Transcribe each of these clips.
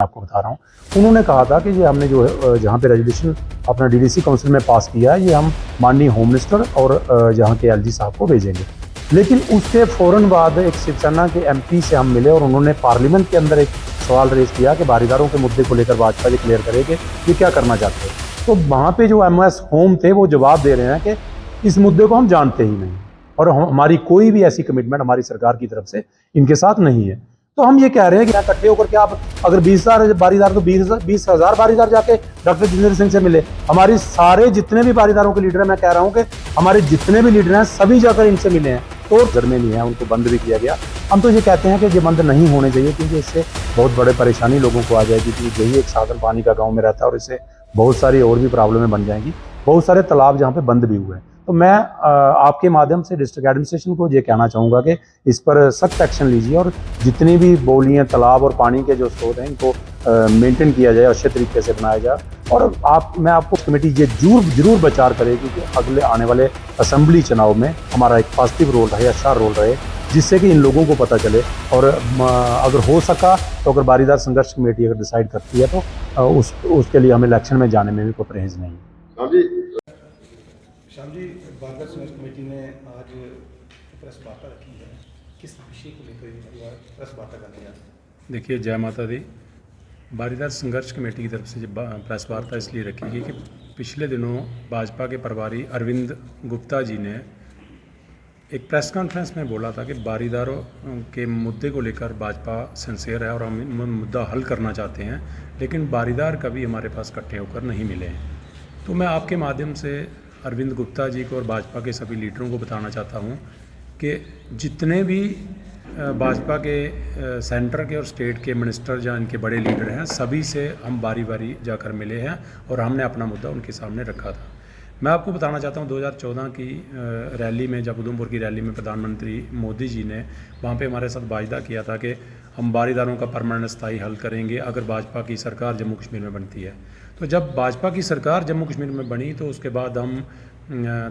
आपको बता रहा हूँ। उन्होंने कहा था कि ये हमने जो जहाँ पे रेजोल्यूशन अपना डीडीसी काउंसिल में पास किया है, ये हम माननीय होम मिनिस्टर और जहाँ के एलजी साहब को भेजेंगे। लेकिन उसके फ़ौरन बाद एक शिवसेना के एमपी से हम मिले और उन्होंने पार्लियामेंट के अंदर एक सवाल रेज किया कि भागीदारों के मुद्दे को लेकर भाजपा जी क्लियर करे कि ये क्या करना चाहते हैं। तो वहाँ पे जो एमओएस होम थे वो जवाब दे रहे हैं कि इस मुद्दे को हम जानते ही नहीं और हमारी कोई भी ऐसी कमिटमेंट हमारी सरकार की तरफ से इनके साथ नहीं है। तो हम ये कह रहे हैं कि यहाँ इकट्ठे होकर के आप अगर 20,000 बारीदार तो 20,000 बारीदार जाके डॉक्टर जितेंद्र सिंह से मिले। हमारी सारे जितने भी बारीदारों के लीडर हैं, मैं कह रहा हूँ कि हमारे जितने भी लीडर हैं सभी जाकर इनसे मिले हैं। तो घर में नहीं है, उनको बंद भी किया गया। हम तो ये कहते हैं कि ये बंद नहीं होने चाहिए क्योंकि इससे बहुत बड़े परेशानी लोगों को आ जाएगी कि यही एक साधन पानी का गाँव में रहता है और इससे बहुत सारी और भी प्रॉब्लमें बन जाएंगी। बहुत सारे तालाब जहाँ पे बंद भी हुए हैं। तो मैं आपके माध्यम से डिस्ट्रिक्ट एडमिनिस्ट्रेशन को ये कहना चाहूँगा कि इस पर सख्त एक्शन लीजिए और जितनी भी बोलियाँ तालाब और पानी के जो स्रोत हैं इनको मेंटेन किया जाए, अच्छे तरीके से बनाया जाए। और मैं आपको कमेटी ये जरूर विचार करेगी कि अगले आने वाले असेंबली चुनाव में हमारा एक पॉजिटिव रोल रहे, अच्छा रोल रहे, जिससे कि इन लोगों को पता चले। और अगर हो सका तो अगर बारीदार संघर्ष कमेटी अगर डिसाइड करती है तो उसके लिए हमें इलेक्शन में जाने में भी कोई परहेज नहीं है। श्याम जी, बारीदार संघर्ष कमेटी ने आज प्रेस वार्ता रखी है, किस विषय को लेकर प्रेस वार्ता करनी है? देखिए, जय माता दी। बारीदार संघर्ष कमेटी की तरफ से जब प्रेस वार्ता इसलिए रखी गई कि पिछले दिनों भाजपा के प्रभारी अरविंद गुप्ता जी ने एक प्रेस कॉन्फ्रेंस में बोला था कि बारीदारों के मुद्दे को लेकर भाजपा सिंसियर है और हम मुद्दा हल करना चाहते हैं, लेकिन बारीदार कभी हमारे पास इकट्ठे होकर नहीं मिले हैं। तो मैं आपके माध्यम से अरविंद गुप्ता जी को और भाजपा के सभी लीडरों को बताना चाहता हूं कि जितने भी भाजपा के सेंटर के और स्टेट के मिनिस्टर जहाँ इनके बड़े लीडर हैं, सभी से हम बारी बारी जाकर मिले हैं और हमने अपना मुद्दा उनके सामने रखा था। मैं आपको बताना चाहता हूँ 2014 की रैली में, जब उधमपुर की रैली में प्रधानमंत्री मोदी जी ने वहाँ पे हमारे साथ वायदा किया था कि हम बारीदारों का परमानेंट स्थायी हल करेंगे अगर भाजपा की सरकार जम्मू कश्मीर में बनती है। तो जब भाजपा की सरकार जम्मू कश्मीर में बनी तो उसके बाद हम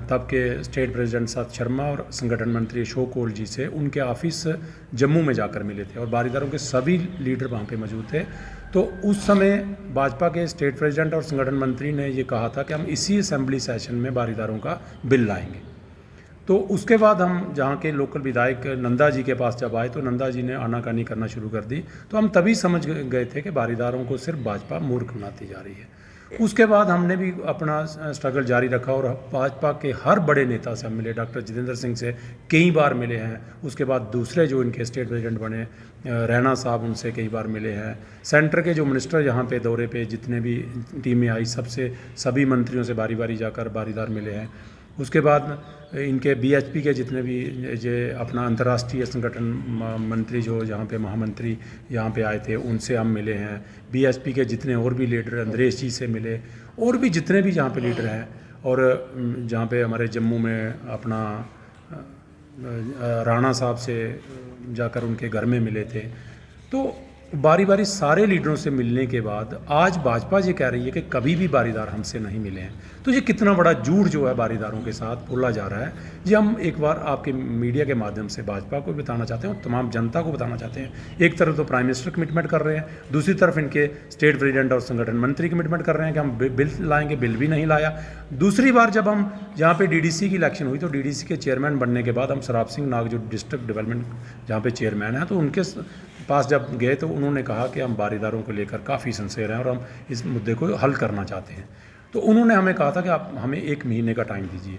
तब के स्टेट प्रेसिडेंट सत शर्मा और संगठन मंत्री अशोक कोल जी से उनके ऑफिस जम्मू में जाकर मिले थे और बारीदारों के सभी लीडर वहाँ पे मौजूद थे। तो उस समय भाजपा के स्टेट प्रेसिडेंट और संगठन मंत्री ने ये कहा था कि हम इसी असेंबली सेशन में बारीदारों का बिल लाएंगे। तो उसके बाद हम जहाँ के लोकल विधायक नंदा जी के पास जब आए तो नंदा जी ने आनाकानी करना शुरू कर दी। तो हम तभी समझ गए थे कि बारीदारों को सिर्फ भाजपा मूर्ख बनाती जा रही है। उसके बाद हमने भी अपना स्ट्रगल जारी रखा और भाजपा के हर बड़े नेता से हम मिले। डॉक्टर जितेंद्र सिंह से कई बार मिले हैं। उसके बाद दूसरे जो इनके स्टेट प्रेसिडेंट बने रैना साहब, उनसे कई बार मिले हैं। सेंटर के जो मिनिस्टर यहाँ पे दौरे पे जितने भी टीमें आई, सभी मंत्रियों से बारी बारी जाकर बारीदार मिले हैं। उसके बाद इनके बीएचपी के जितने भी जो अपना अंतर्राष्ट्रीय संगठन मंत्री जो यहाँ पे महामंत्री यहाँ पे आए थे, उनसे हम मिले हैं। बीएचपी के जितने और भी लीडर, अंद्रेश जी से मिले, और भी जितने भी जहाँ पे लीडर हैं। और जहाँ पे हमारे जम्मू में अपना राणा साहब से जाकर उनके घर में मिले थे। तो बारी बारी सारे लीडरों से मिलने के बाद आज भाजपा ये कह रही है कि कभी भी बारीदार हमसे नहीं मिले हैं। तो ये कितना बड़ा झूठ जो है बारीदारों के साथ बोला जा रहा है, ये हम एक बार आपके मीडिया के माध्यम से भाजपा को बताना चाहते हैं और तमाम जनता को बताना चाहते हैं। एक तरफ तो प्राइम मिनिस्टर कमिटमेंट कर रहे हैं, दूसरी तरफ इनके स्टेट प्रेसिडेंट और संगठन मंत्री कमिटमेंट कर रहे हैं कि हम बिल लाएंगे, बिल भी नहीं लाया। दूसरी बार जब हम यहाँ पे डीडीसी की इलेक्शन हुई तो डीडीसी के चेयरमैन बनने के बाद हम शराब सिंह नाग जो डिस्ट्रिक्ट डेवलपमेंट जहाँ पे चेयरमैन हैं, तो उनके पास जब गए तो उन्होंने कहा कि हम बारीदारों को लेकर काफ़ी सिंसियर हैं और हम इस मुद्दे को हल करना चाहते हैं। तो उन्होंने हमें कहा था कि आप हमें 1 महीने का टाइम दीजिए।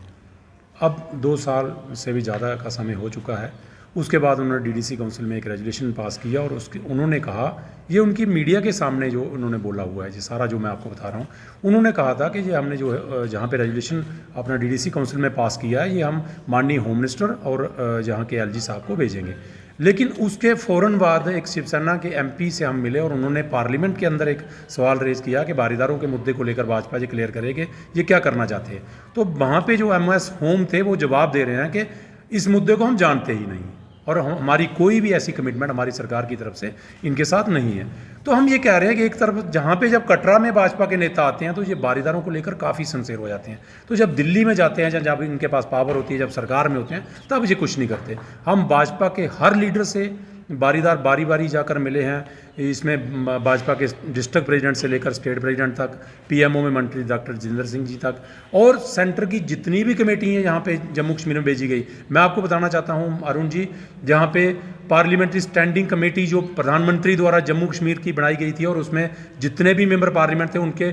अब 2 साल से भी ज़्यादा का समय हो चुका है। उसके बाद उन्होंने डीडीसी काउंसिल में एक रेजोल्यूशन पास किया और उन्होंने कहा, ये उनकी मीडिया के सामने जो उन्होंने बोला हुआ है, ये सारा जो मैं आपको बता रहा हूँ, उन्होंने कहा था कि ये हमने जो जहाँ पे रेजोल्यूशन अपना डीडीसी काउंसिल में पास किया है, ये हम माननीय होम मिनिस्टर और जहाँ के एलजी साहब को भेजेंगे। लेकिन उसके फ़ौरन बाद एक शिवसेना के एमपी से हम मिले और उन्होंने पार्लियामेंट के अंदर एक सवाल रेज किया कि बारीदारों के मुद्दे को लेकर भाजपा जी क्लियर करे कि ये क्या करना चाहते हैं। तो वहाँ पे जो एमओएस होम थे वो जवाब दे रहे हैं कि इस मुद्दे को हम जानते ही नहीं और हमारी कोई भी ऐसी कमिटमेंट हमारी सरकार की तरफ से इनके साथ नहीं है। तो हम ये कह रहे हैं कि एक तरफ जहाँ पे जब कटरा में भाजपा के नेता आते हैं तो ये बारीदारों को लेकर काफ़ी सिंसियर हो जाते हैं, तो जब दिल्ली में जाते हैं, जब इनके पास पावर होती है, जब सरकार में होते हैं, तब ये कुछ नहीं करते। हम भाजपा के हर लीडर से बारीदार बारी बारी जाकर मिले हैं। इसमें भाजपा के डिस्ट्रिक्ट प्रेसिडेंट से लेकर स्टेट प्रेसिडेंट तक, पीएमओ में मंत्री डॉक्टर जितेंद्र सिंह जी तक, और सेंटर की जितनी भी कमेटी हैं यहाँ पे जम्मू कश्मीर में भेजी गई। मैं आपको बताना चाहता हूँ अरुण जी, जहाँ पे पार्लियामेंट्री स्टैंडिंग कमेटी जो प्रधानमंत्री द्वारा जम्मू कश्मीर की बनाई गई थी, और उसमें जितने भी मेंबर पार्लियामेंट थे, उनके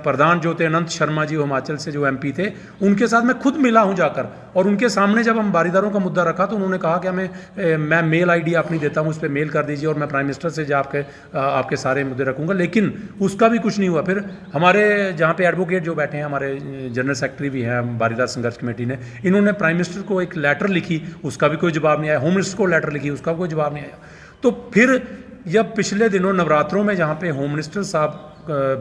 प्रधान जो थे अनंत शर्मा जी, हिमाचल से जो एमपी थे, उनके साथ मैं खुद मिला हूं जाकर, और उनके सामने जब हम बारीदारों का मुद्दा रखा तो उन्होंने कहा कि मैं मेल आईडी अपनी देता हूं, उस पर मेल कर दीजिए और मैं प्राइम मिनिस्टर से आपके सारे मुद्दे रखूंगा। लेकिन उसका भी कुछ नहीं हुआ। फिर हमारे जहाँ पे एडवोकेट जो बैठे हैं, हमारे जनरल सेक्रेटरी भी हैं बारीदार संघर्ष कमेटी ने, इन्होंने प्राइम मिनिस्टर को एक लेटर लिखी, उसका भी कोई जवाब नहीं आया। होम मिनिस्टर को लेटर लिखी, उसका कोई जवाब नहीं आया। तो फिर जब पिछले दिनों नवरात्रों में जहाँ पे होम मिनिस्टर साहब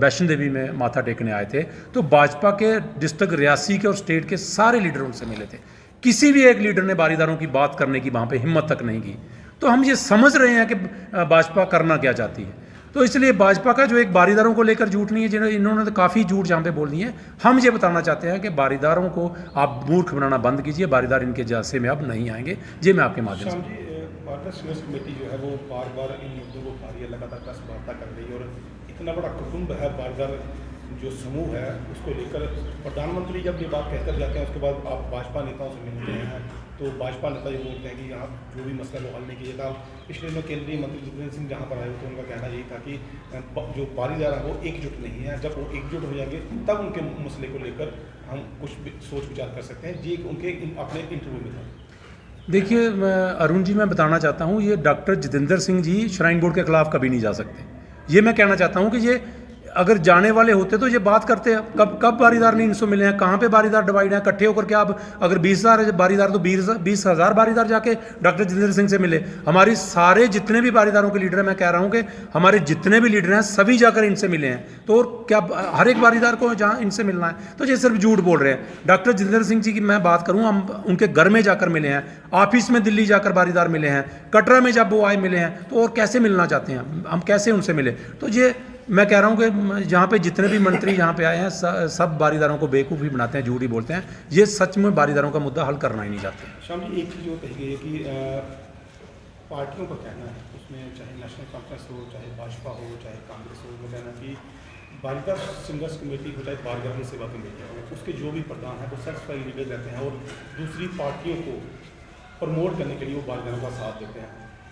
वैष्णो देवी में माथा टेकने आए थे, तो भाजपा के डिस्ट्रिक्ट रियासी के और स्टेट के सारे लीडर उनसे मिले थे। किसी भी एक लीडर ने बारीदारों की बात करने की वहाँ पे हिम्मत तक नहीं की। तो हम ये समझ रहे हैं कि भाजपा करना क्या चाहती है। तो इसलिए भाजपा का जो एक बारीदारों को लेकर झूठ नहीं है, जिन्होंने इन्होंने तो काफ़ी झूठ जहाँ पे बोल दिए हैं। हम ये बताना चाहते हैं कि बारीदारों को आप मूर्ख बनाना बंद कीजिए, बारीदार इनके जासे में अब नहीं आएंगे। ये मैं आपके माध्यम से बारीदार संघर्ष कमेटी जो है वो बार बार इन मुद्दों को उठा रही है, लगातार प्रेस वार्ता कर रही है, और इतना बड़ा कुटुंब है बारीदार जो समूह है उसको लेकर प्रधानमंत्री जब ये बात कहकर जाते हैं, उसके बाद आप भाजपा नेताओं से मिलते हैं तो भाजपा नेता ये बोलते हैं कि यहाँ जो भी मसला वो हल नहीं किया था। पिछले दिनों केंद्रीय मंत्री जितेंद्र सिंह जहाँ पर आए थे, उनका कहना यही था कि जो बारीदार है वो एकजुट नहीं है, जब वो एकजुट हो जाएंगे तब उनके मसले को लेकर हम कुछ सोच विचार कर सकते हैं। जी उनके अपने इंटरव्यू में था। देखिए अरुण जी, मैं बताना चाहता हूँ, ये doctor Jitendra Singh ji shrine board के खिलाफ कभी नहीं जा सकते। ये मैं कहना चाहता हूँ कि ये अगर जाने वाले होते तो ये बात करते हैं। कब बारीदार नहीं इनसे मिले हैं, कहाँ पे बारीदार डिवाइड हैं, इकट्ठे होकर के आप अगर 20,000 बारीदार तो 20,000 बारीदार जाके डॉक्टर जितेंद्र सिंह से मिले। हमारी सारे जितने भी बारीदारों के लीडर हैं, मैं कह रहा हूँ कि हमारे जितने भी लीडर हैं सभी जाकर इनसे मिले हैं। तो और क्या हर एक बारीदार को जहाँ इनसे मिलना है? तो ये सिर्फ झूठ बोल रहे हैं। डॉक्टर जितेंद्र सिंह जी की मैं बात करूँ, हम उनके घर में जाकर मिले हैं, ऑफिस में दिल्ली जाकर बारीदार मिले हैं, कटरा में जब वो आए मिले हैं, तो और कैसे मिलना चाहते हैं हम, कैसे उनसे मिले? तो ये मैं कह रहा हूँ कि जहाँ पे जितने भी मंत्री यहाँ पे आए हैं सब बारीदारों को बेवकूफ़ ही बनाते हैं, झूठ ही बोलते हैं। ये सच में बारीदारों का मुद्दा हल करना ही नहीं चाहते। शाम जी, एक चीज़ वो कही गई है कि पार्टियों का कहना है, उसमें चाहे नेशनल कॉन्फ्रेंस हो, चाहे भाजपा हो, चाहे कांग्रेस हो, वो कहना कि बारीदार संघर्ष कमेटी हो, चाहे बारीदार की सेवा कमेटी हो, उसके जो भी प्रधान है वो सेटिस्फाइड लीडर रहते हैं और दूसरी पार्टियों को प्रमोट करने के लिए वो बारीदारों का साथ देते हैं।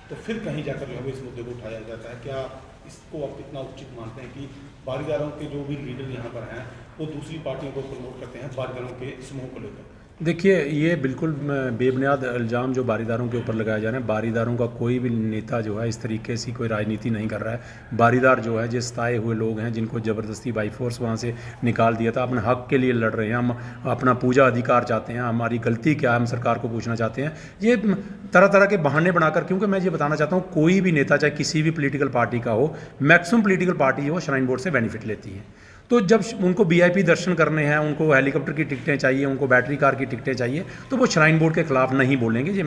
तो फिर कहीं जाकर जो है इस मुद्दे को उठाया जाता है। क्या इसको आप कितना उचित मानते हैं कि बारीदारों के जो भी लीडर यहाँ पर हैं वो दूसरी पार्टियों को प्रमोट करते हैं बारीदारों के समूह को लेकर? देखिए, ये बिल्कुल बेबुनियाद इल्ज़ाम जो बारीदारों के ऊपर लगाए जा रहे हैं। बारीदारों का कोई भी नेता जो है इस तरीके से कोई राजनीति नहीं कर रहा है। बारीदार जो है, जिस सताए हुए लोग हैं, जिनको ज़बरदस्ती बाई फोर्स वहाँ से निकाल दिया था, अपने हक के लिए लड़ रहे हैं। हम अपना पूजा अधिकार चाहते हैं, हमारी गलती क्या है हम सरकार को पूछना चाहते हैं। ये तरह तरह के बहाने बनाकर, क्योंकि मैं ये बताना चाहता हूँ, कोई भी नेता चाहे किसी भी पॉलिटिकल पार्टी का हो, मैक्सिमम पॉलिटिकल पार्टी हो श्राइन बोर्ड से बेनिफिट लेती है। तो जब उनको वीआईपी दर्शन करने हैं, उनको हेलीकॉप्टर की टिकटें चाहिए, उनको बैटरी कार की टिकटें चाहिए, तो वो श्राइन बोर्ड के खिलाफ नहीं बोलेंगे। ये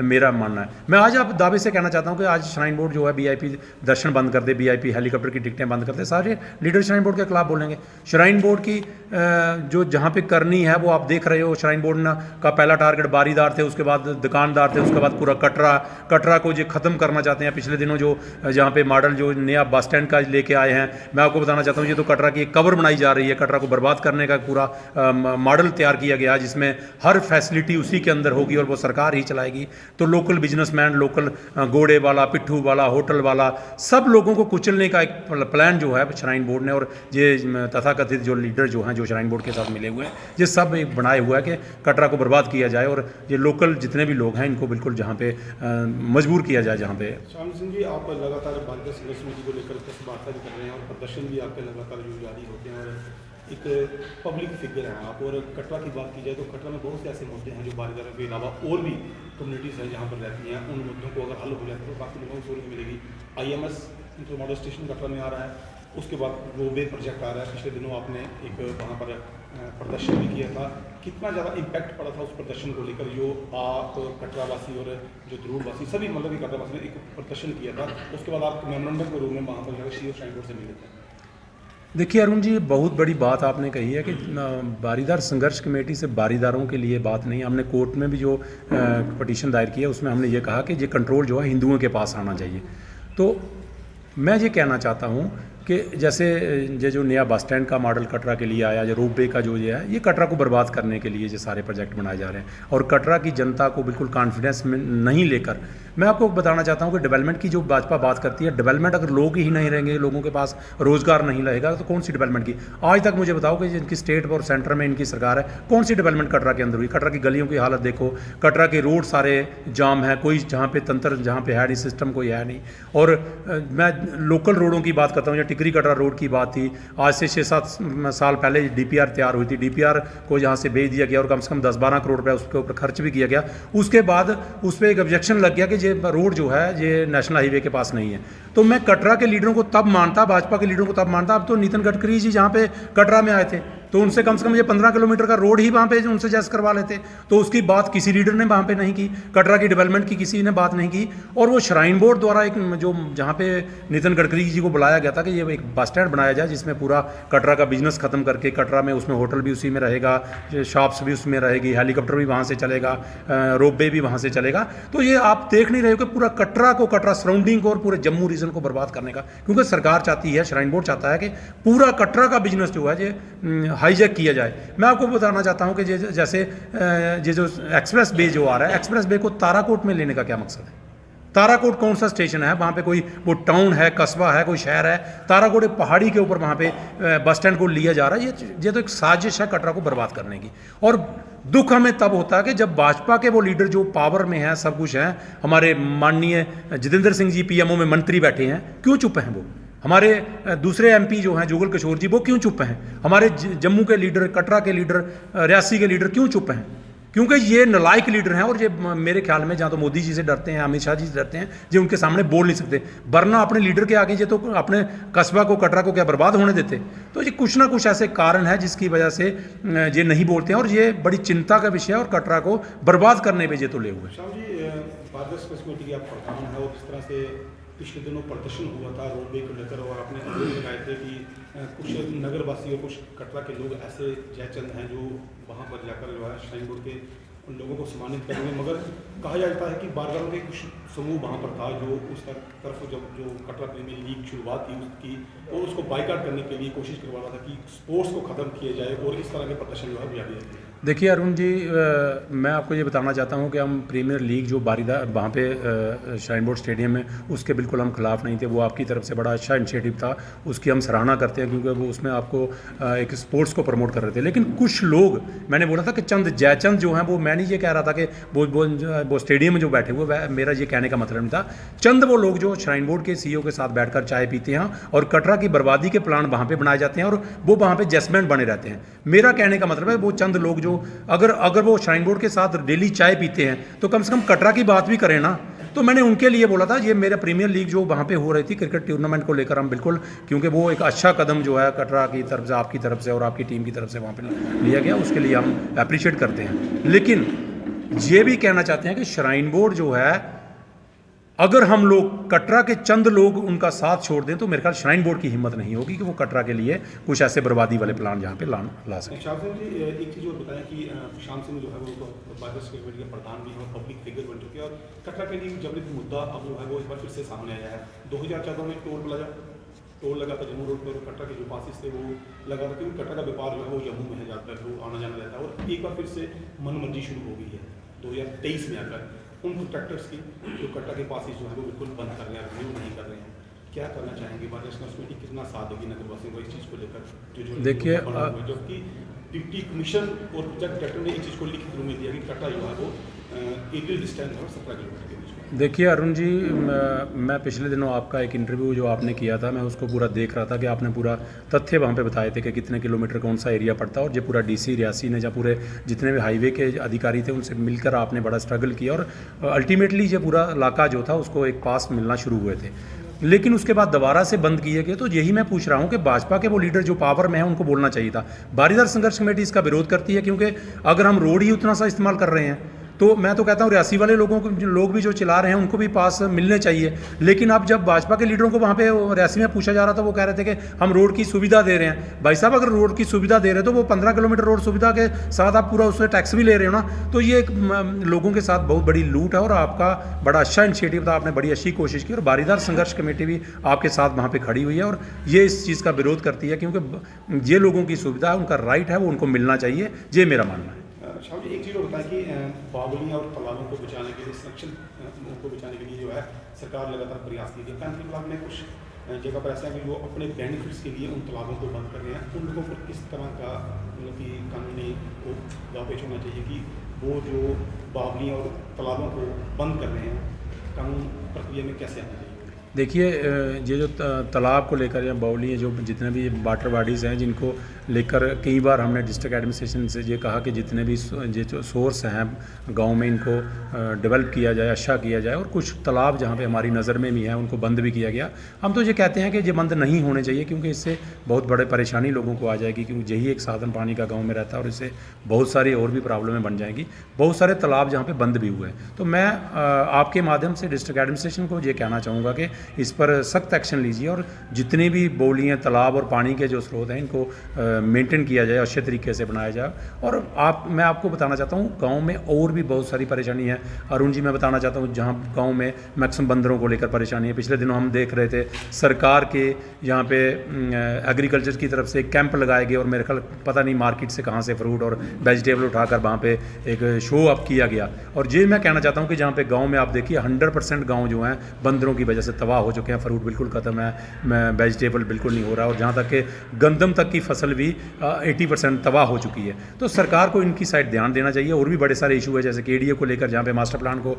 मेरा मानना है। मैं आज आप दावे से कहना चाहता हूँ कि आज श्राइन बोर्ड जो है वीआईपी दर्शन बंद कर दे, वीआईपी हेलीकॉप्टर की टिकटें बंद कर दे, सारे लीडर श्राइन बोर्ड के खिलाफ बोलेंगे। श्राइन बोर्ड की जो जहाँ पे करनी है वो आप देख रहे हो। श्राइन बोर्ड का पहला टारगेट बारीदार थे, उसके बाद दुकानदार थे, उसके बाद पूरा कटरा को जो ख़त्म करना चाहते हैं। पिछले दिनों जो जहाँ पे मॉडल जो नया बस स्टैंड का लेके आए हैं, मैं आपको बताना चाहता हूँ, ये तो कटरा की कवर बनाई जा रही है। कटरा को बर्बाद करने का पूरा मॉडल तैयार किया गया, जिसमें हर फैसिलिटी उसी के अंदर होगी और वो सरकार ही चलाएगी। तो लोकल बिजनेसमैन, लोकल घोड़े वाला, पिट्ठू वाला, होटल वाला, सब लोगों को कुचलने का एक प्लान जो है श्राइन बोर्ड ने, और ये तथाकथित जो लीडर जो हैं, जो श्राइन बोर्ड के साथ मिले हुए हैं, ये सब एक बनाए हुआ है कि कटरा को बर्बाद किया जाए और ये लोकल जितने भी लोग हैं इनको बिल्कुल जहाँ पे मजबूर किया जाए। जहाँ पे श्याम सिंह जी, आप लगातार बारीदार संघर्ष समिति को लेकर वार्ता भी कर रहे हैं और प्रदर्शन भी आपके लगातार जो जारी होते हैं, और एक पब्लिक फिगर हैं आप। और कटरा की बात की जाए तो कटरा में बहुत से ऐसे मुद्दे हैं जो बारीदारों के अलावा और भी कम्युनिटीज़ हैं जहाँ पर रहती हैं, उन मुद्दों को अगर हल हो जाए तो बाकी लोगों को सहूलियत मिलेगी। IMS inter model station Katra में आ रहा है, उसके बाद रोडवे प्रोजेक्ट आ रहा है। पिछले दिनों आपने एक वहाँ पर प्रदर्शन भी किया था। कितना ज़्यादा इम्पैक्ट पड़ा था उस प्रदर्शन को लेकर, जो आप कटरावासी और जो ध्रुववासी सभी मतलब कि कटरावासी ने एक प्रदर्शन किया था, उसके बाद आप मेमोरेंडम के रूप में वहाँ पर CO श्राइन बोर्ड से मिले थे? देखिए अरुण जी, बहुत बड़ी बात आपने कही है कि बारीदार संघर्ष कमेटी से बारीदारों के लिए बात नहीं। हमने कोर्ट में भी जो पटिशन दायर किया उसमें हमने ये कहा कि ये कंट्रोल जो है हिंदुओं के पास आना चाहिए। तो मैं ये कहना चाहता हूँ कि जैसे ये जो नया बस स्टैंड का मॉडल कटरा के लिए आया, या रोप वे का जो ये है, ये कटरा को बर्बाद करने के लिए ये सारे प्रोजेक्ट बनाए जा रहे हैं और कटरा की जनता को बिल्कुल कॉन्फिडेंस में नहीं लेकर, मैं आपको बताना चाहता हूँ कि डेवलपमेंट की जो भाजपा बात करती है, डेवलपमेंट अगर लोग ही नहीं रहेंगे, लोगों के पास रोज़गार नहीं रहेगा तो कौन सी डेवलपमेंट की। आज तक मुझे बताओ कि जिनकी स्टेट और सेंटर में इनकी सरकार है, कौन सी डेवलपमेंट कटरा के अंदर हुई। कटरा की गलियों की हालत देखो, कटरा के रोड सारे जाम है, कोई जहाँ पे तंत्र जहाँ पे है नहीं, सिस्टम कोई है नहीं। और मैं लोकल रोडों की बात करता हूँ, या टिकरी कटरा रोड की बात थी, आज से 6-7 साल पहले DPR तैयार हुई थी, DPR को यहाँ से भेज दिया गया और कम से कम 10-12 करोड़ रुपये उसके ऊपर खर्च भी किया गया। उसके बाद उस पर एक ऑब्जेक्शन लग गया कि ये रोड जो है ये नेशनल हाईवे के पास नहीं है। तो मैं कटरा के लीडरों को तब मानता, भाजपा के लीडरों को तब मानता। अब तो नितिन गडकरी जी जहाँ पे कटरा में आए थे तो उनसे कम से कम ये 15 किलोमीटर का रोड ही वहाँ पे उनसे जैसे करवा लेते, तो उसकी बात किसी लीडर ने वहाँ पे नहीं की। कटरा की डेवलपमेंट की किसी ने बात नहीं की। और वो श्राइन बोर्ड द्वारा एक जो जहाँ पे नितिन गडकरी जी को बुलाया गया था कि ये एक बस स्टैंड बनाया जाए जिसमें पूरा कटरा का बिजनेस खत्म करके, कटरा में उसमें होटल भी उसी में रहेगा, शॉप्स भी उसमें रहेगी, हेलीकॉप्टर भी वहाँ से चलेगा, रोप वे भी वहाँ से चलेगा। तो ये आप देख नहीं रहे हो कि पूरा कटरा सराउंडिंग को और पूरे जम्मू रीजन को बर्बाद करने का, क्योंकि सरकार चाहती है, श्राइन बोर्ड चाहता है कि पूरा कटरा का बिजनेस जो है ये हाईजैक किया जाए। मैं आपको बताना चाहता हूं कि जैसे ये जो एक्सप्रेस वे जो आ रहा है, एक्सप्रेस वे को ताराकोट में लेने का क्या मकसद है। ताराकोट कौन सा स्टेशन है, वहाँ पे कोई वो टाउन है, कस्बा है, कोई शहर है। ताराकोट एक पहाड़ी के ऊपर वहाँ पे बस स्टैंड को लिया जा रहा है। ये तो एक साजिश है कटरा को बर्बाद करने की। और दुख हमें तब होता है कि जब भाजपा के वो लीडर जो पावर में है, सब कुछ है, हमारे माननीय जितेंद्र सिंह जी PMO में मंत्री बैठे हैं, क्यों चुप हैं वो। हमारे दूसरे MP जो हैं जुगल किशोर जी, वो क्यों चुप हैं। हमारे जम्मू के लीडर, कटरा के लीडर, रियासी के लीडर क्यों चुप हैं। क्योंकि ये नालायक लीडर हैं। और ये मेरे ख्याल में जहाँ तो मोदी जी से डरते हैं, अमित शाह जी से डरते हैं, जो उनके सामने बोल नहीं सकते, वरना अपने लीडर के आगे ये तो अपने कस्बा को, कटरा को क्या बर्बाद होने देते। तो ये कुछ ना कुछ ऐसे कारण है जिसकी वजह से ये नहीं बोलते हैं। और ये बड़ी चिंता का विषय है और कटरा को बर्बाद करने पर ये तो ले हुए। शाह जी, बादल कमेटी की आप प्रधान है और जिस तरह से पिछले दिनों प्रदर्शन हुआ था रोड वे को लेकर, और आपने आरोप लगाए थे कि कुछ नगरवासी और कुछ कटरा के लोग ऐसे जयचंद हैं जो वहाँ पर जाकर जो है श्राइन बोर्ड के उन लोगों को सम्मानित करेंगे। मगर कहा जाता है कि बारगाहों के कुछ समूह वहाँ पर था जो उस तरफ जो कटरा प्रीमियर लीग शुरुआत थी उसकी, और उसको बाइकाट करने के लिए कोशिश करवा रहा था कि स्पोर्ट्स को ख़त्म किया जाए, और इस तरह के प्रदर्शन जो है जारी रहते हैं। देखिए अरुण जी, मैं आपको ये बताना चाहता हूँ कि हम प्रीमियर लीग जो बारीदार वहाँ पे श्राइन बोर्ड स्टेडियम में, उसके बिल्कुल हम खिलाफ नहीं थे। वो आपकी तरफ से बड़ा अच्छा इनिशिएटिव था, उसकी हम सराहना करते हैं, क्योंकि वो उसमें आपको एक स्पोर्ट्स को प्रमोट कर रहे थे। लेकिन कुछ लोग, मैंने बोला था कि चंद जयचंद जो हैं, वो मैं नहीं ये कह रहा था कि वो स्टेडियम में जो बैठे हुए, मेरा ये कहने का मतलब नहीं था। चंद वो लोग जो श्राइन बोर्ड के CEO के साथ बैठकर चाय पीते हैं और कटरा की बर्बादी के प्लान वहाँ पर बनाए जाते हैं और वो वहाँ पर जजमेंट बने रहते हैं। मेरा कहने का मतलब है वो चंद लोग जो अगर वो श्राइन बोर्ड के साथ डेली चाय पीते हैं तो कम से कम कटरा की बात भी करें ना। तो मैंने उनके लिए बोला था, ये मेरा प्रीमियर लीग जो वहाँ पे हो रही थी क्रिकेट टूर्नामेंट को लेकर, हम बिल्कुल, क्योंकि वो एक अच्छा कदम जो है कटरा की तरफ से, आपकी तरफ से और आपकी टीम की तरफ से वहाँ पे लिया गया, उसके लिए हम अप्रिशिएट करते हैं। लेकिन ये भी कहना चाहते हैं कि श्राइन बोर्ड जो है, अगर हम लोग कटरा के चंद लोग उनका साथ छोड़ दें तो मेरे ख्याल श्राइन बोर्ड की हिम्मत नहीं होगी कि वो कटरा के लिए कुछ ऐसे बर्बादी वाले प्लान जहाँ पे ला सके। शाह साहब जी, एक चीज़ और बताएं कि शाम सिंह जो है वो बादल कमेटी के प्रधान भी हैं और पब्लिक फिगर बन चुके हैं, और कटरा के लिए जब मुद्दा अब जो है वो एक बार फिर से सामने आया है। 2014 में टोल लगा था जम्मू रोड पर, कटरा के जो पासिस थे वो लगा था, क्योंकि कटरा का व्यापार जो है वो जम्मू में है, ज़्यादातर लोग आना जाना रहता है। और एक बार फिर से मनमर्जी शुरू हो गई है 2023 में आकर उन कॉन्ट्रैक्टर्स की जो कटरा के पास ही जो है वो बिल्कुल बंद कर रहे हैं, रिन्यू नहीं कर रहे हैं। क्या करना चाहेंगे बादल कमेटी, कितना साथ देगी नगरवासियों को इस चीज़ को लेकर? जो देखिए, जबकि डिप्टी कमीशन और प्रोजेक्ट डायरेक्टर ने इस चीज़ को लिखित रूप में दिया कि कटरा जो है वो 8 डिस्टेंस है 17 किलोमीटर के बीच में। देखिए अरुण जी, मैं पिछले दिनों आपका एक इंटरव्यू जो आपने किया था, मैं उसको पूरा देख रहा था कि आपने पूरा तथ्य वहाँ पे बताए थे कि कितने किलोमीटर कौन सा एरिया पड़ता है। और जो पूरा DC रियासी ने, जब पूरे जितने भी हाईवे के अधिकारी थे उनसे मिलकर आपने बड़ा स्ट्रगल किया और अल्टीमेटली ये पूरा इलाका जो था उसको एक पास मिलना शुरू हुए थे। लेकिन उसके बाद दोबारा से बंद किए गए। तो यही मैं पूछ रहा हूँ कि भाजपा के वो लीडर जो पावर में है उनको बोलना चाहिए था। बारीदार संघर्ष कमेटी इसका विरोध करती है, क्योंकि अगर हम रोड ही उतना सा इस्तेमाल कर रहे हैं तो मैं तो कहता हूँ रियासी वाले लोगों को, लोग भी जो चला रहे हैं उनको भी पास मिलने चाहिए। लेकिन अब जब भाजपा के लीडरों को वहाँ पे रियासी में पूछा जा रहा था, वो कह रहे थे कि हम रोड की सुविधा दे रहे हैं। भाई साहब, अगर रोड की सुविधा दे रहे हो तो वो 15 किलोमीटर रोड सुविधा के साथ आप पूरा उससे टैक्स भी ले रहे हो ना। तो ये एक लोगों के साथ बहुत बड़ी लूट है, और आपका बड़ा अच्छा इनिशिएटिव था, आपने बड़ी अच्छी कोशिश की, और बारीदार संघर्ष कमेटी भी आपके साथ वहाँ पे खड़ी हुई है और ये इस चीज़ का विरोध करती है, क्योंकि ये लोगों की सुविधा है, उनका राइट है, वो उनको मिलना चाहिए, ये मेरा मानना है। शाह जी, एक चीज़ और बताएं कि बावलियाँ और तालाबों को बचाने के लिए, संरक्षण को बचाने के लिए जो है सरकार लगातार प्रयास की है। कैंथी ब्लॉक में कुछ जगह पर ऐसा है कि जो अपने बेनिफिट्स के लिए उन तालाबों को बंद कर रहे हैं, उन लोगों पर किस तरह का मतलब कि कानूनी को दापेश होना चाहिए कि वो जो बावलियाँ और तालाबों को बंद कर रहे हैं, कानून प्रक्रिया में कैसे आना चाहिए? देखिए, ये जो तालाब को लेकर या बाउली, जो जितने भी वाटर बॉडीज़ हैं, जिनको लेकर कई बार हमने डिस्ट्रिक्ट एडमिनिस्ट्रेशन से ये कहा कि जितने भी ये जो सोर्स हैं गांव में, इनको डेवलप किया जाए, अच्छा किया जाए, और कुछ तालाब जहां पे हमारी नज़र में भी हैं उनको बंद भी किया गया। हम तो ये कहते हैं कि ये बंद नहीं होने चाहिए, क्योंकि इससे बहुत बड़े परेशानी लोगों को आ जाएगी, क्योंकि यही एक साधन पानी का गाँव में रहता है, और इससे बहुत सारी और भी प्रॉब्लमें बन जाएंगी। बहुत सारे तालाब जहाँ पर बंद भी हुए हैं। तो मैं आपके माध्यम से डिस्ट्रिक्ट एडमिनिस्ट्रेशन को ये कहना चाहूँगा कि इस पर सख्त एक्शन लीजिए, और जितनी भी बोलियाँ, तालाब और पानी के जो स्रोत हैं, इनको मेंटेन किया जाए, अच्छे तरीके से बनाया जाए। और मैं आपको बताना चाहता हूँ, गांव में और भी बहुत सारी परेशानी है। अरुण जी, मैं बताना चाहता हूँ, जहाँ गांव में मैक्सिमम बंदरों को लेकर परेशानी है। पिछले दिनों हम देख रहे थे सरकार के यहाँ पे एग्रीकल्चर की तरफ से कैंप लगाए गए, और मेरे ख्याल पता नहीं मार्केट से कहाँ से फ्रूट और वेजिटेबल उठाकर वहाँ पे एक शो अप किया गया। और ये मैं कहना चाहता हूँ कि जहाँ पे गाँव में आप देखिए 100% गाँव जो हैं बंदरों की वजह से तबाह हो चुके हैं। फ्रूट बिल्कुल ख़त्म है, वेजिटेबल बिल्कुल नहीं हो रहा, और जहाँ तक कि गंदम तक की फसल भी 80% तबाह हो चुकी है। तो सरकार को इनकी साइड ध्यान देना चाहिए। और भी बड़े सारे इशू है, जैसे केडीए को लेकर, जहाँ पे मास्टर प्लान को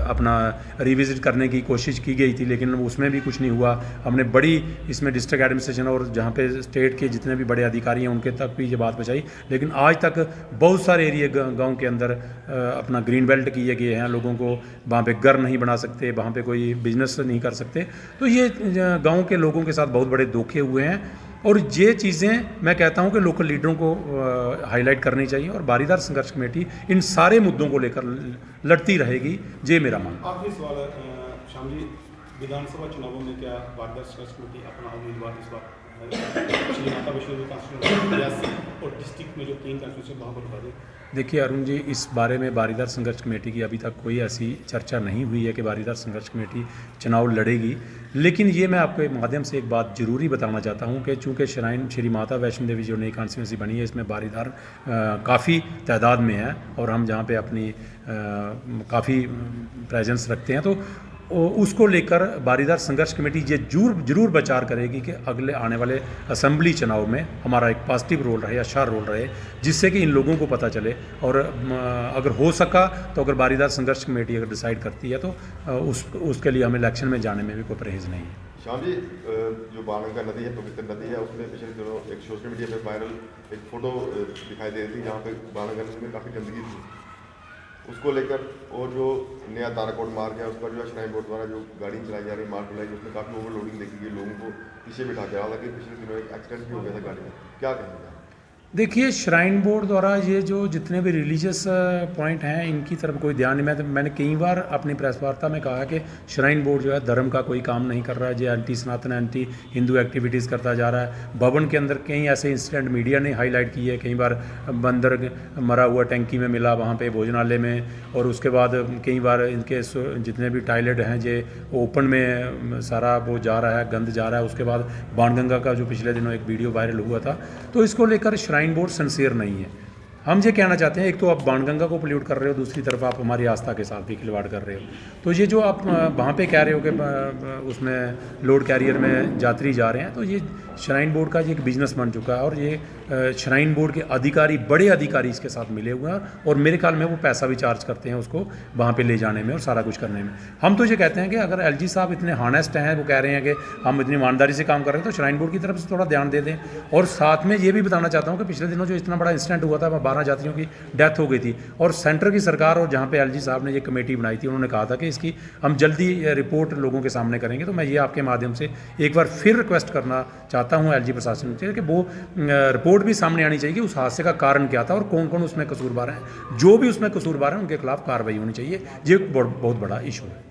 अपना रिविजिट करने की कोशिश की गई थी, लेकिन उसमें भी कुछ नहीं हुआ। हमने बड़ी इसमें डिस्ट्रिक्ट एडमिनिस्ट्रेशन और जहाँ पे स्टेट के जितने भी बड़े अधिकारी हैं उनके तक भी ये बात पहुँचाई, लेकिन आज तक बहुत सारे एरिए गाँव के अंदर अपना ग्रीन बेल्ट किए गए हैं। लोगों को वहाँ पे घर नहीं बना सकते, वहाँ पे कोई बिजनेस नहीं कर सकते। तो ये गाँव के लोगों के साथ बहुत बड़े धोखे हुए हैं, और ये चीज़ें मैं कहता हूँ कि लोकल लीडरों को हाईलाइट करनी चाहिए, और बारीदार संघर्ष कमेटी इन सारे मुद्दों को लेकर लड़ती रहेगी, ये मेरा मानना। आखिरी सवाल शाम जी, विधानसभा चुनावों में क्या बारीदार संघर्ष कमेटी अपना उम्मीदवार इस बार श्री माता वैष्णो देवी कॉन्स्टिट्यूंसी और डिस्ट्रिक्ट में जो 3 कॉन्स्टिट्यूंसी वहाँ पर बता दें? देखिए अरुण जी, इस बारे में बारीदार संघर्ष कमेटी की अभी तक कोई ऐसी चर्चा नहीं हुई है कि बारीदार संघर्ष कमेटी चुनाव लड़ेगी। लेकिन ये मैं आपके माध्यम से एक बात ज़रूरी बताना चाहता हूँ कि चूँकि श्री माता वैष्णो देवी जो नई कॉन्स्टिट्यूंसी बनी है, इसमें बारीदार काफ़ी तादाद में है, और हम जहाँ पे अपनी काफ़ी प्रेजेंस रखते हैं, तो उसको लेकर बारीदार संघर्ष कमेटी ये जरूर विचार करेगी कि अगले आने वाले असेंबली चुनाव में हमारा एक पॉजिटिव रोल रहे, अच्छा रोल रहे, जिससे कि इन लोगों को पता चले। और अगर हो सका तो अगर बारीदार संघर्ष कमेटी अगर डिसाइड करती है तो उसके लिए हमें इलेक्शन में जाने में भी कोई परहेज़ नहीं है। श्याम जी, जो बाणगंगा नदी है, पवित्र नदी है, उसमें पिछले दिनों एक सोशल मीडिया पे वायरल एक फ़ोटो दिखाई दे रही थी जहाँ पे बाणगंगा नदी में काफ़ी गंदगी थी। उसको लेकर और जो नया ताराकोट मार्ग है उस पर जो है श्राइन बोर्ड द्वारा जो गाड़ी चलाई जा रही है, मार्ग चलाई, उसमें काफ़ी ओवरलोडिंग देखी गई, लोगों को पीछे बिठा के। हालांकि पिछले दिनों एक एक्सीडेंट भी हो गया था गाड़ी में, क्या कहेंगे? देखिए, श्राइन बोर्ड द्वारा ये जो जितने भी रिलीजियस पॉइंट हैं, इनकी तरफ कोई ध्यान नहीं। मैंने कई बार अपनी प्रेस वार्ता में कहा कि श्राइन बोर्ड जो है धर्म का कोई काम नहीं कर रहा है, जो एंटी सनातन एंटी हिंदू एक्टिविटीज़ करता जा रहा है। भवन के अंदर कई ऐसे इंसिडेंट मीडिया ने हाईलाइट किए, कई बार बंदर मरा हुआ टैंकी में मिला वहाँ पे भोजनालय में, और उसके बाद कई बार इनके जितने भी टॉयलेट हैं जे ओपन में सारा वो जा रहा है, गंद जा रहा है। उसके बाद बाणगंगा का जो पिछले दिनों एक वीडियो वायरल हुआ था, तो इसको लेकर श्राइन बोर्ड सिंसियर नहीं है। हम ये कहना चाहते हैं, एक तो आप बाणगंगा को पोल्यूट कर रहे हो, दूसरी तरफ आप हमारी आस्था के साथ भी खिलवाड़ कर रहे हो। तो ये जो आप वहाँ पे कह रहे हो कि उसमें लोड कैरियर में यात्री जा रहे हैं, तो ये श्राइन बोर्ड का ये एक बिजनेस बन चुका है, और ये श्राइन बोर्ड के अधिकारी, बड़े अधिकारी इसके साथ मिले हुए हैं, और मेरे ख्याल में वो पैसा भी चार्ज करते हैं उसको वहाँ पे ले जाने में और सारा कुछ करने में। हम तो ये कहते हैं कि अगर एलजी साहब इतने हॉनेस्ट हैं, वो कह रहे हैं कि हम इतनी ईमानदारी से काम कर रहे हैं, तो श्राइन बोर्ड की तरफ से थोड़ा ध्यान दे दें। और साथ में ये भी बताना चाहता हूँ कि पिछले दिनों जो इतना बड़ा इंसिडेंट हुआ था, 12 यात्रियों की डेथ हो गई थी। और सेंटर की सरकार और जहाँ पे एलजी साहब ने ये कमेटी बनाई थी, उन्होंने कहा था कि इसकी हम जल्दी रिपोर्ट लोगों के सामने करेंगे। तो मैं ये आपके माध्यम से एक बार फिर रिक्वेस्ट करना चाहता हूँ एलजी प्रशासन से कि वो रिपोर्ट भी सामने आनी चाहिए कि उस हादसे का कारण क्या था और कौन कौन उसमें कसूरवार हैं। जो भी उसमें कसूरवार हैं उनके खिलाफ कार्रवाई होनी चाहिए। ये बहुत बड़ा इशू है।